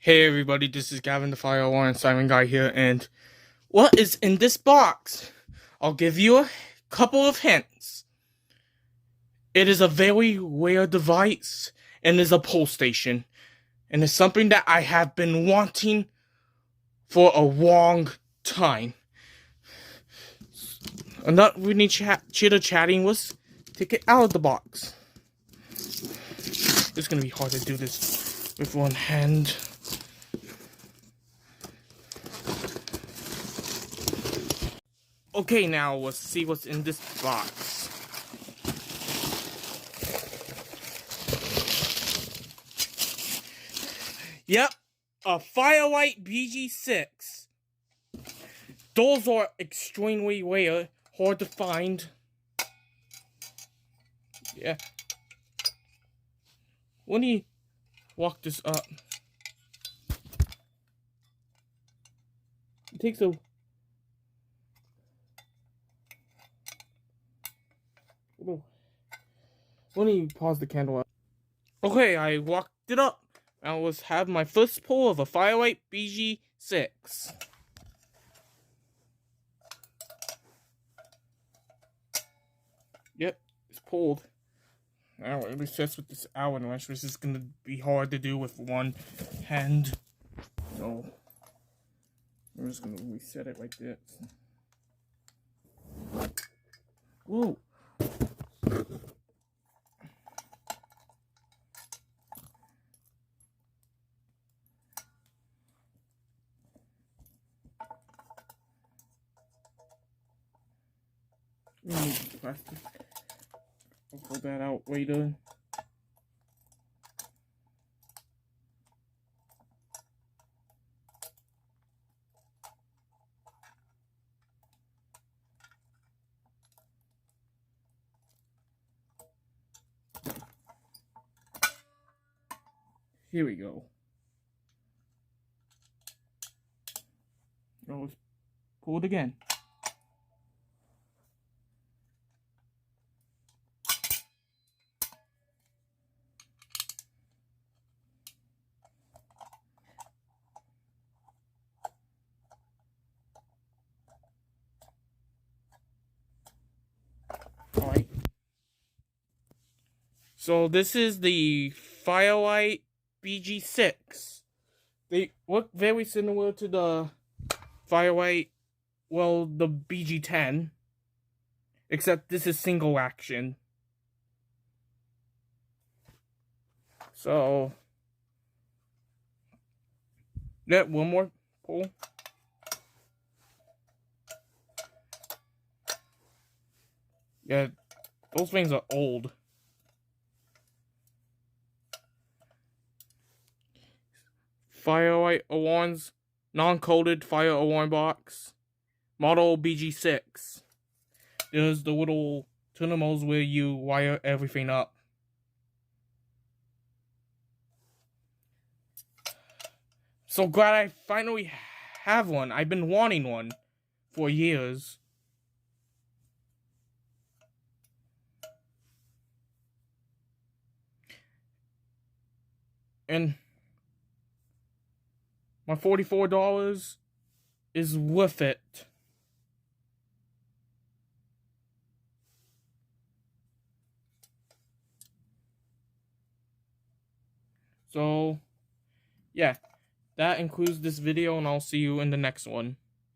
Hey everybody, this is Gavin the Fire Alarm Simon Guy here, and what is in this box? I'll give you a couple of hints. It is a very rare device, and is a pull station, and it's something that I have been wanting for a long time. Enough with me chitter chatting, was take it out of the box. It's gonna be hard to do this with one hand. Okay, now let's see what's in this box. Yep, a Firelight BG6. Those are extremely rare, hard to find. Yeah. Let me walk this up. It takes a... Let me pause the candle up. Okay, I walked it up. I was have my first pull of a Firelight BG6. Yep, it's pulled. Now it was just with this Allen wrench, which is gonna be hard to do with one hand. So I'm just gonna reset it like this. Whoa. Plastic. I'll pull that out later. Here we go. Oh, let's pull it again. Alright. So this is the Firelight BG6. They look very similar to the Firelight, well, the BG10. Except this is single action. So, yeah, one more pull. Yeah, those things are old. Firelight alarms, non-coded fire alarm box, model BG6. There's the little terminals where you wire everything up. So glad I finally have one. I've been wanting one for years. And my $44 is worth it. So, yeah, that includes this video, and I'll see you in the next one.